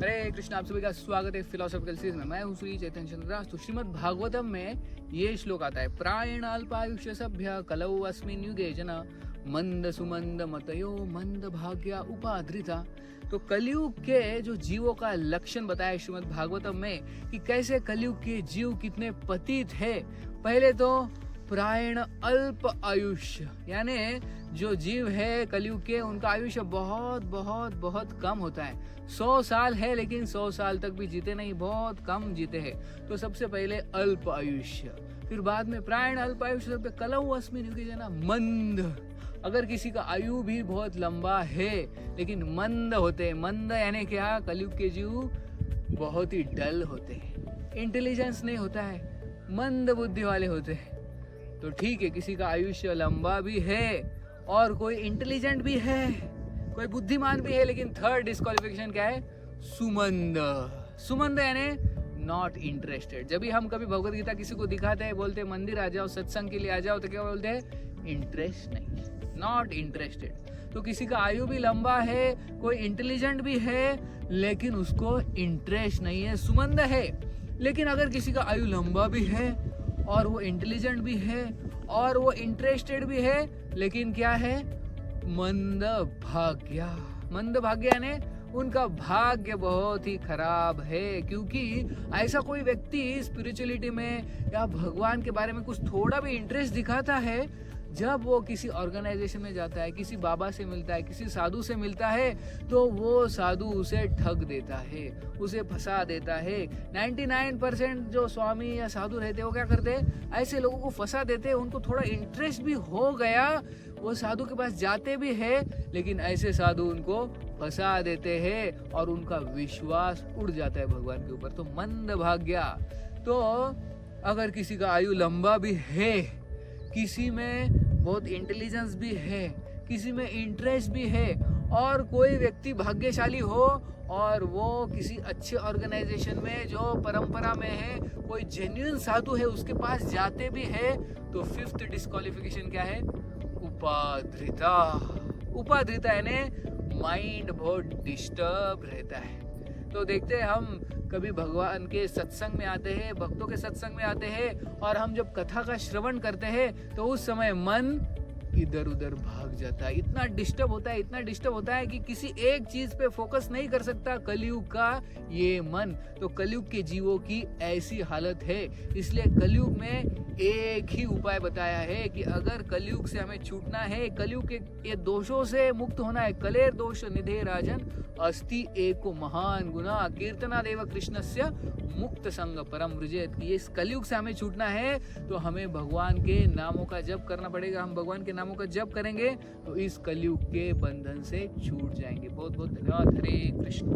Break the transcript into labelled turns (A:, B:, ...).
A: हरे कृष्ण, आप सभी का स्वागत है फिलोसॉफिकल सीरीज में। मैं हूँ श्री चैतन्य चंद्र दास। तो श्रीमद् भागवतम में ये श्लोक आता है, प्रायण अल्पायुष्य सभ्य कलौ अस्मिन् युगे जना मंद सुमंद मतयो मंद भाग्या उपाधृता। तो कलयुग के जो जीवों का लक्षण बताया श्रीमद् भागवतम में कि कैसे कलयुग के जीव कितने पतित है। पहले तो प्रायण अल्प आयुष्य, यानी जो जीव है कलयुग के उनका आयुष्य बहुत बहुत बहुत कम होता है। 100 साल है लेकिन 100 साल तक भी जीते नहीं, बहुत कम जीते हैं। तो सबसे पहले अल्प आयुष्य, फिर बाद में प्रायण अल्प आयुष्य पे कलौ अस्मिन् युगे जना मंद। अगर किसी का आयु भी बहुत लंबा है लेकिन मंद होते हैं। मंद यानी क्या? कलयुग के जीव बहुत ही डल होते हैं, इंटेलिजेंस नहीं होता है, मंद बुद्धि वाले होते हैं। तो ठीक है, किसी का आयुष्य लंबा भी है और कोई इंटेलिजेंट भी है, कोई बुद्धिमान भी है, लेकिन थर्ड डिस्क्वालिफिकेशन क्या है? सुमंद। सुमंद यानी नॉट इंटरेस्टेड। जब भी हम कभी भगवत गीता किसी को दिखाते हैं, बोलते हैं मंदिर आ जाओ, सत्संग के लिए आ जाओ, तो क्या बोलते हैं? इंटरेस्ट नहीं, नॉट इंटरेस्टेड। तो किसी का आयु भी लंबा है, कोई इंटेलिजेंट भी है, लेकिन उसको इंटरेस्ट नहीं है, सुमंद है। लेकिन अगर किसी का आयु लंबा भी है और वो इंटेलिजेंट भी है और वो इंटरेस्टेड भी है, लेकिन क्या है? मंद भाग्य। मंद भाग्य यानी उनका भाग्य बहुत ही खराब है। क्योंकि ऐसा कोई व्यक्ति स्पिरिचुअलिटी में या भगवान के बारे में कुछ थोड़ा भी इंटरेस्ट दिखाता है, जब वो किसी ऑर्गेनाइजेशन में जाता है, किसी बाबा से मिलता है, किसी साधु से मिलता है, तो वो साधु उसे ठग देता है, उसे फंसा देता है। 99% जो स्वामी या साधु रहते हैं वो क्या करते हैं? ऐसे लोगों को फंसा देते हैं। उनको थोड़ा इंटरेस्ट भी हो गया, वो साधु के पास जाते भी है, लेकिन ऐसे साधु उनको फंसा देते हैं और उनका विश्वास उड़ जाता है भगवान के ऊपर। तो मंद भाग्य। तो अगर किसी का आयु लंबा भी है, किसी में बहुत इंटेलिजेंस भी है, किसी में इंटरेस्ट भी है, और कोई व्यक्ति भाग्यशाली हो और वो किसी अच्छे ऑर्गेनाइजेशन में जो परंपरा में है, कोई जेन्युइन साधु है, उसके पास जाते भी है, तो फिफ्थ डिस्क्वालिफिकेशन क्या है? उपाधृता। उपाधृता यानी माइंड बहुत डिस्टर्ब रहता है। तो देखते हैं, हम कभी भगवान के सत्संग में आते हैं, भक्तों के सत्संग में आते हैं, और हम जब कथा का श्रवण करते हैं तो उस समय मन इधर उधर भाग जाता है। इतना डिस्टर्ब होता है, इतना डिस्टर्ब होता है कि किसी एक चीज पे फोकस नहीं कर सकता कलयुग का ये मन। तो कलयुग के जीवों की ऐसी हालत है। इसलिए कलयुग में एक ही उपाय बताया है कि अगर कलयुग से हमें छूटना है, कलयुग के ये दोषों से मुक्त होना है, कलेर दोष निधे राजन अस्ति एको महान गुना कीर्तना देव कृष्णस्य मुक्त संग परम वृजेत। कि इस कलयुग से हमें छूटना है तो हमें भगवान के नामों का जप करना पड़ेगा। हम भगवान के नामों का जप करेंगे तो इस कलयुग के बंधन से छूट जाएंगे। बहुत बहुत धन्यवाद। हरे कृष्ण।